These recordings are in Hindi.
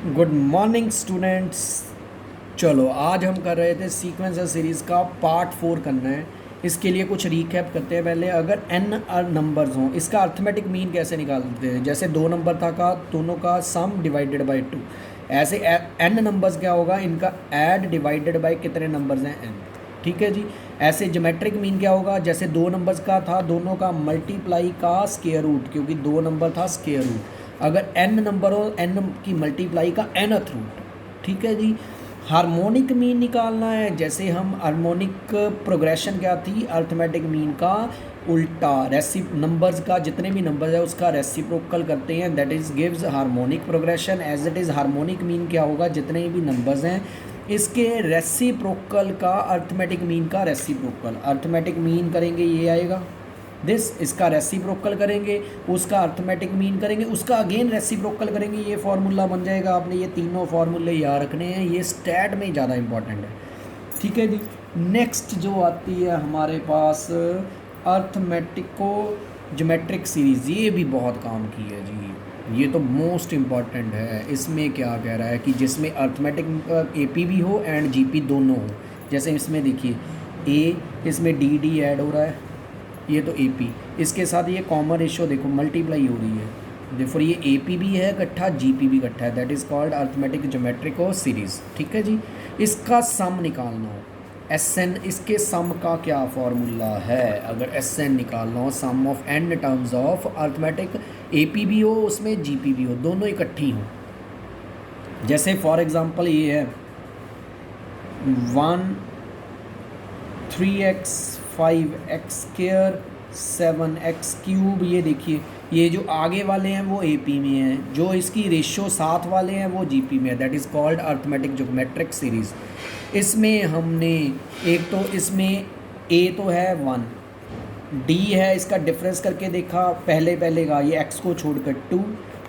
Good morning students. चलो आज हम कर रहे थे सीक्वेंसर सीरीज़ का पार्ट 4 करना है। इसके लिए कुछ रिकैप करते हैं पहले। अगर n नंबर्स हों, इसका अर्थमेटिक मीन कैसे निकालते हैं। जैसे 2 नंबर था का दोनों का सम डिवाइडेड बाय 2। ऐसे n नंबर्स क्या होगा, इनका ऐड डिवाइडेड बाय कितने नंबर्स हैं n। ठीक है जी। ऐसे ज्योमेट्रिक मीन क्या होगा, जैसे 2 नंबर्स का था दोनों का मल्टीप्लाई का स्क्वायर रूट, क्योंकि 2 नंबर था स्क्वायर रूट। अगर n नंबर हो, n की मल्टीप्लाई का nth रूट। ठीक है जी। हार्मोनिक मीन निकालना है, जैसे हम हार्मोनिक प्रोग्रेशन क्या थी, अर्थमेटिक मीन का उल्टा नंबर्स का जितने भी नंबर है उसका रेसिप्रोकल करते हैं, that is gives harmonic progression. As it is harmonic mean क्या होगा, जितने भी नंबर्स हैं इसके रेसिप्रोकल का अर्थमेटिक मीन का रेसिप्रोकल। अर्थमेटिक मीन करेंगे ये आएगा दिस, इसका रेसिप्रोकल करेंगे, उसका अर्थमेटिक मीन करेंगे, उसका अगेन रेसिप्रोकल करेंगे, ये फार्मूला बन जाएगा। आपने ये तीनों फार्मूले याद रखने हैं, ये स्टैट में ज़्यादा इंपॉर्टेंट है। ठीक है जी। नेक्स्ट जो आती है हमारे पास अर्थमेटिको ज्योमेट्रिक सीरीज़, ये भी बहुत काम की है जी। ये तो मोस्ट इम्पॉर्टेंट है। इसमें क्या कह रहा है कि जिसमें अर्थमेटिक AP भी हो एंड GP दोनों हो। जैसे इसमें देखिए A, इसमें D ऐड हो रहा है, ये तो AP, इसके साथ ये कॉमन रेशियो देखो मल्टीप्लाई हो रही है। देखो ये AP भी है इकट्ठा, GP भी इकट्ठा है, that is called arithmetic geometric और सीरीज़। ठीक है जी। इसका सम निकालना हो, SN, इसके सम का क्या फॉर्मूला है। अगर SN निकालना हो, sum of n terms of arithmetic, AP भी हो उसमें GP भी हो, दोनों इकट्ठी हो। जैसे फॉर एग्जांपल ये है 1 3x 5x square 7x cube. ये देखिए ये जो आगे वाले हैं वो AP में हैं, जो इसकी रेशियो साथ वाले हैं वो GP में है, that is called arithmetic geometric series. इसमें हमने एक तो इसमें A तो है 1, D है, इसका डिफरेंस करके देखा पहले का, ये x को छोड़कर 2,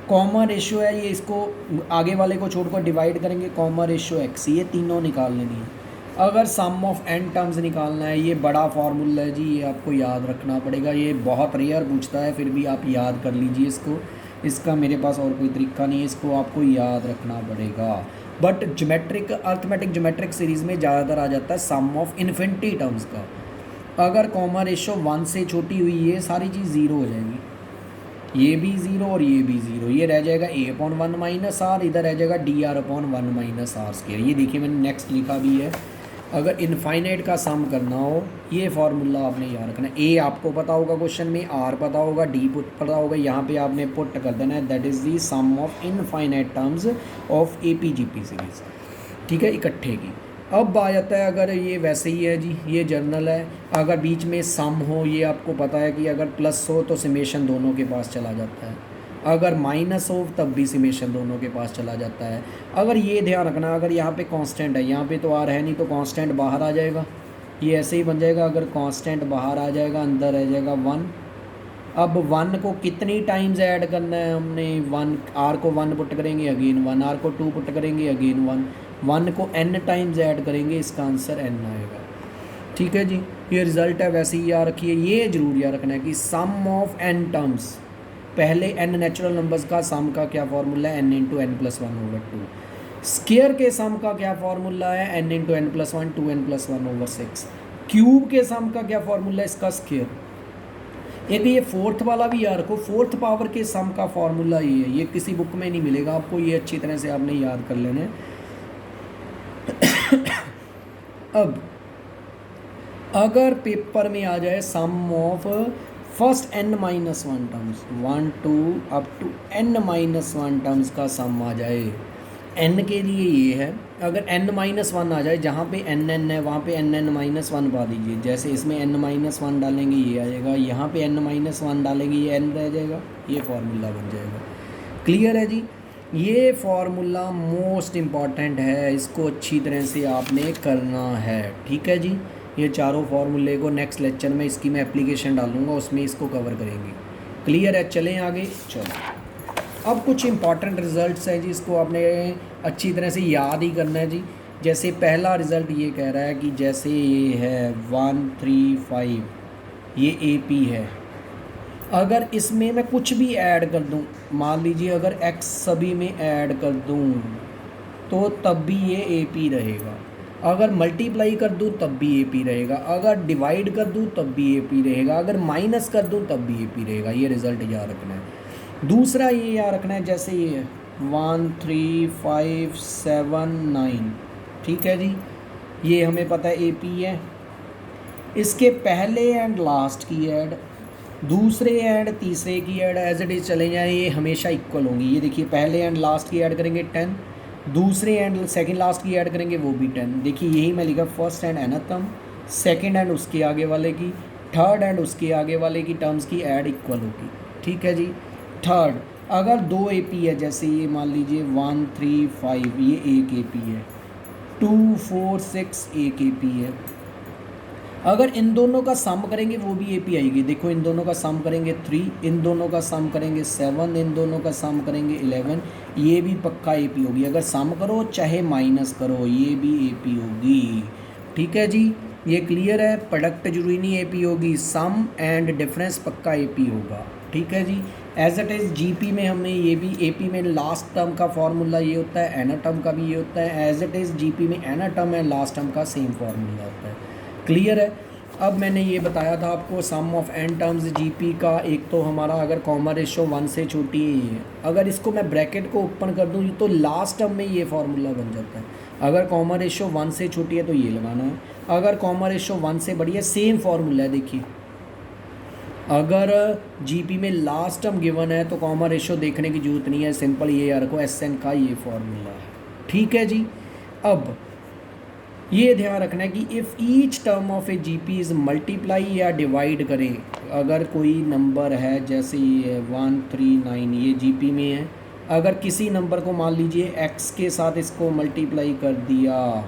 कॉमन रेशियो है, ये इसको आगे वाले को छोड़कर डिवाइड करेंगे, कॉमन रेशियो x, ये तीनों निकाल लेनी है। अगर सम ऑफ n टर्म्स निकालना है, ये बड़ा फार्मूला है जी, ये आपको याद रखना पड़ेगा। ये बहुत रेयर पूछता है, फिर भी आप याद कर लीजिए इसको। इसका मेरे पास और कोई तरीका नहीं है, इसको आपको याद रखना पड़ेगा। But geometric arithmetic geometric series में ज़्यादातर आ जाता है सम ऑफ इन्फिनिटी टर्म्स का। अगर कॉमन रेशियो 1 से छोटी हुई, ये सारी चीज़ ज़ीरो हो जाएगी, ये भी ज़ीरो और ये भी ज़ीरो, ये रह जाएगा A/1 माइनस आर, इधर रह जाएगा dr/1 माइनस आर स्क्वायर। ये देखिए मैंने नेक्स्ट लिखा भी है। अगर इनफाइनाइट का सम करना हो, ये फार्मूला आपने याद रखना है। A आपको पता होगा क्वेश्चन में, R पता होगा, D पता होगा, यहाँ पे आपने पुट कर देना है, that is the sum of infinite terms of AP-GP series. ठीक है, इकट्ठे की। अब आ जाता है, अगर ये वैसे ही है जी, ये जर्नल है, अगर बीच में सम हो, ये आपको पता है कि अगर प्लस हो तो समेशन दोनों के पास चला जाता है, अगर माइनस हो तब भी समेशन दोनों के पास चला जाता है। अगर ये ध्यान रखना, अगर यहाँ पे कांस्टेंट है, यहाँ पे तो आर है नहीं, तो कांस्टेंट बाहर आ जाएगा, ये ऐसे ही बन जाएगा। अगर कांस्टेंट बाहर आ जाएगा, अंदर रह जाएगा 1। अब 1 को कितनी टाइम्स ऐड करना है हमने, 1 आर को 1 पुट करेंगे अगेन 1, आर को 2 पुट करेंगे अगेन 1, 1 को n टाइम्स ऐड करेंगे, इसका आंसर n आएगा। ठीक है जी, ये रिज़ल्ट है, वैसे ही याद रखिए। ये जरूर याद रखना है कि सम ऑफ n टर्म्स, पहले n नेचुरल नंबर्स का सम का क्या फार्मूला है, n into n plus 1/2। Square के सम का क्या फार्मूला है, n into n plus 1, 2n plus 1/6। Cube के सम का क्या फार्मूला है, इसका स्क्वायर। एक ये फोर्थ वाला भी याद रखो, फोर्थ पावर के सम का फार्मूला ये है, ये किसी बुक में नहीं मिलेगा आपको, ये अच्छी तरह से आपने याद कर लेना है। अब अगर पेपर में आ जाए sum of first n-1 terms, 1 2 up to n-1 terms का सम आ जाए, n के लिए ये है, अगर n-1 आ जाए, जहाँ पे n है वहाँ पे n-1 पा दीजिए। जैसे इसमें n-1 डालेंगे ये आ जाएगा, यहाँ पे n-1 डालेंगे ये n रह जाएगा, ये फार्मूला बन जाएगा। क्लियर है जी। ये फार्मूला मोस्ट इम्पॉर्टेंट है, इसको अच्छी तरह से आपने करना है। ठीक है जी। ये चारों फार्मूले को नेक्स्ट लेक्चर में इसकी मैं एप्लीकेशन डालूंगा, उसमें इसको कवर करेंगे। क्लियर है, चलें आगे। चलो अब कुछ इंपॉर्टेंट रिजल्ट्स हैं जी, इसको आपने अच्छी तरह से याद ही करना है जी। जैसे पहला रिज़ल्ट ये कह रहा है कि जैसे ये है 1 3 5, ये AP है, अगर इसमें मैं कुछ भी ऐड कर दूं, मान लीजिए अगर x सभी में ऐड कर दूं, तो तब भी ये ए पी रहेगा। अगर मल्टीप्लाई कर दूँ तब भी ए पी रहेगा, अगर डिवाइड कर दूँ तब भी ए पी रहेगा, अगर माइनस कर दूँ तब भी ए पी रहेगा। ये रिज़ल्ट याद रखना है। दूसरा ये याद रखना है, जैसे ये 1 3 5 7 9, ठीक है जी, ये हमें पता है ए पी है। इसके पहले एंड लास्ट की ऐड, दूसरे एंड तीसरे की ऐड एज इट इज़ चले जाएँ, ये हमेशा इक्वल होंगी। ये देखिए पहले एंड लास्ट की ऐड करेंगे 10, दूसरे एंड सेकंड लास्ट की ऐड करेंगे वो भी 10। देखिए यही मैं लिखा, first and nth term, second and उसके आगे वाले की, थर्ड एंड उसके आगे वाले की टर्म्स की ऐड इक्वल होगी, ठीक है जी। थर्ड, अगर दो ए पी है, जैसे ये मान लीजिए 1 3 5, ये एक ए पी है, 2 4 6 एक ए पी है। अगर इन दोनों का सम करेंगे वो भी ए पी आएगी। देखो इन दोनों का सम करेंगे 3, इन दोनों का सम करेंगे 7, इन दोनों का सम करेंगे 11, ये भी पक्का ए पी होगी। अगर सम करो चाहे माइनस करो, ये भी ए पी होगी, ठीक है जी। ये क्लियर है। प्रोडक्ट जरूरी नहीं ए पी होगी, सम एंड डिफरेंस पक्का ए पी होगा, ठीक है जी। As it is G P में हमने ये भी, ए पी में लास्ट टर्म का फार्मूला ये होता है, एनर टर्म का भी ये होता है। As it is G P में nth term and last term का सेम फार्मूला होता है। क्लियर है। अब मैंने ये बताया था आपको सम ऑफ एन टर्म्स जीपी का। एक तो हमारा अगर कॉमन रेशो 1 से छोटी है, अगर इसको मैं ब्रैकेट को ओपन कर दूँ तो लास्ट टर्म में ये फार्मूला बन जाता है। अगर कॉमन रेशो 1 से छोटी है तो ये लगाना है, अगर कॉमन रेशो 1 से बड़ी है सेम फार्मूला है। देखिए अगर जीपी में लास्ट टर्म गिवन है तो कॉमन रेशो देखने की जरूरत नहीं है, सिंपल ये यार को एस एन का ये फार्मूला है, ठीक है जी। अब ये ध्यान रखना है कि if each term of A G P is multiply या डिवाइड करें, अगर कोई नंबर है जैसे ये 1 3 9 ये जी पी में है, अगर किसी नंबर को मान लीजिए एक्स के साथ इसको मल्टीप्लाई कर दिया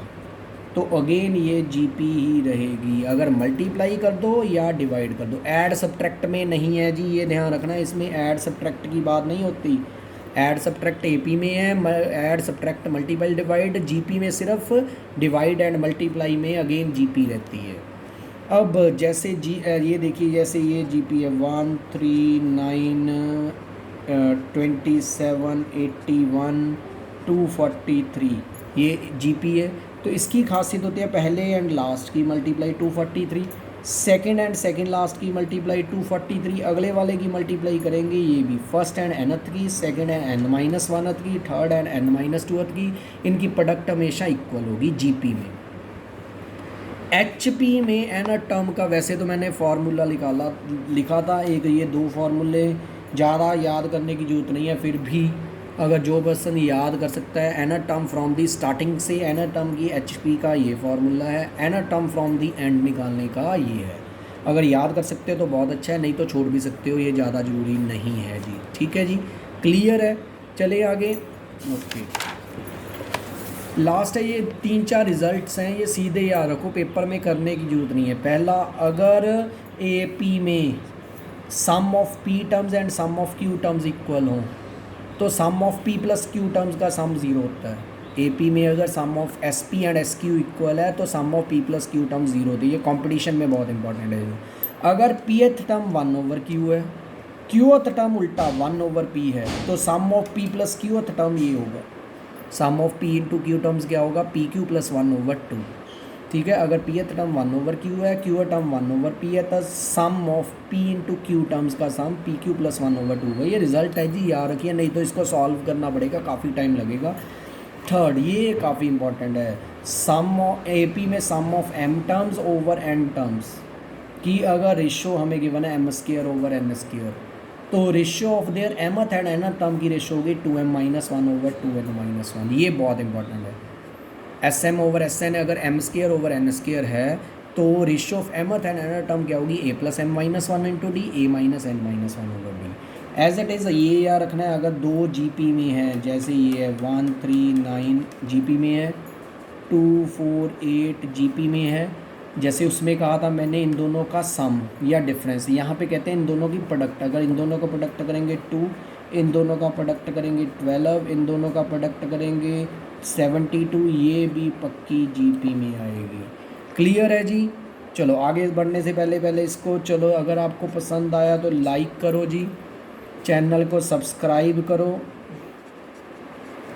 तो अगेन ये जी पी ही रहेगी, अगर मल्टीप्लाई कर दो या डिवाइड कर दो। ऐड सब्ट्रैक्ट में नहीं है जी, ये ध्यान रखना है, इसमें ऐड सब्ट्रैक्ट की बात नहीं होती। ऐड सब्ट्रैक्ट एपी में है, add subtract multiple divide GP में सिर्फ डिवाइड एंड मल्टीप्लाई में अगेन जीपी रहती है। अब जैसे ये देखिए जैसे ये जीपी है 1 3 9 27 81 243, ये जीपी है। तो इसकी खासियत होती है पहले एंड लास्ट की multiply 243, second and second last की मल्टीप्लाई 243, अगले वाले की मल्टीप्लाई करेंगे ये भी फर्स्ट एंड nth की, second and n minus 1th की, third and n minus 2th की। इनकी प्रोडक्ट हमेशा इक्वल होगी जीपी में। एचपी में एन टर्म का वैसे तो मैंने फार्मूला लिखा था एक, ये दो फार्मूले ज़्यादा याद करने की जरूरत नहीं है, फिर भी अगर जो पर्सन याद कर सकता है, n term from the starting से एन टर्म की एचपी का ये फार्मूला है, n term from the end निकालने का ये है। अगर याद कर सकते हो तो बहुत अच्छा है, नहीं तो छोड़ भी सकते हो, ये ज़्यादा ज़रूरी नहीं है जी, ठीक है जी। क्लियर है। चले आगे। ओके, लास्ट है ये 3-4 रिजल्ट्स हैं, ये सीधे याद रखो, पेपर में करने की जरूरत नहीं है। पहला, अगर ए पी में sum of p terms and sum of q terms equal हों तो sum of p plus q terms का सम 0 होता है। ए पी में अगर sum of S p and S q equal है तो sum of p plus q term 0 होती है। ये कॉम्पिटिशन में बहुत इंपॉर्टेंट है। अगर पी एथ टर्म 1/q है, क्यूथ टर्म उल्टा 1/p है, तो sum of p plus qth term ये होगा, sum of p into q terms क्या होगा, पी क्यू प्लस 1/2, ठीक है। अगर पी एथ टर्म 1/q है, क्यू टर्म 1/p है, तो sum of p into q terms का सम पी क्यू प्लस 1/2 होगा। ये रिजल्ट है जी, याद रखिए, नहीं तो इसको सॉल्व करना पड़ेगा, काफ़ी टाइम लगेगा। थर्ड, ये काफ़ी इंपॉर्टेंट है, सम ए पी में sum of m terms over n terms की अगर रेशो हमें गिवन है m² ओवर n², तो ratio of their mth and nth term की रेशियो होगी 2m-1/2n-1। ये बहुत इंपॉर्टेंट है। S M over S N अगर m² ओवर n² है तो ratio of mth and nth term क्या होगी, a+m-1 into d, a-n-1/d। As it is ये याद रखना है। अगर दो जीपी में है, जैसे ये है 1 3 9 जीपी में है, 2 4 8 जीपी में है, जैसे उसमें कहा था मैंने इन दोनों का सम या डिफरेंस, यहाँ पे कहते हैं इन दोनों की प्रोडक्ट। अगर इन दोनों का प्रोडक्ट करेंगे 2, इन दोनों का प्रोडक्ट करेंगे 12, इन दोनों का प्रोडक्ट करेंगे 72, ये भी पक्की जीपी में आएगी। क्लियर है जी। चलो आगे बढ़ने से पहले इसको, चलो अगर आपको पसंद आया तो लाइक करो जी, चैनल को सब्सक्राइब करो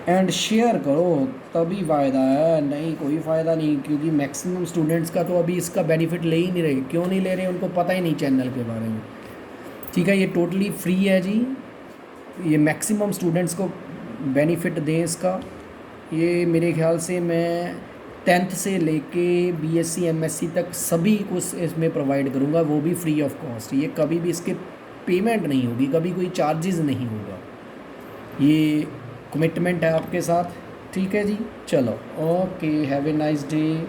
एंड शेयर करो, तभी फ़ायदा है, नहीं कोई फ़ायदा नहीं, क्योंकि मैक्सिमम स्टूडेंट्स का तो अभी इसका बेनिफिट ले ही नहीं रहे। क्यों नहीं ले रहे? उनको पता ही नहीं चैनल के बारे में। ठीक है, ये टोटली फ्री है जी, ये मैक्सिमम स्टूडेंट्स को बेनिफिट दें इसका। ये मेरे ख्याल से मैं 10th से लेके बीएससी एमएससी तक सभी कुछ इसमें प्रोवाइड करूँगा, वो भी फ्री ऑफ कॉस्ट। ये कभी भी इसके पेमेंट नहीं होगी, कभी कोई चार्जेस नहीं होगा, ये कमिटमेंट है आपके साथ। ठीक है जी, चलो okay, have a nice day.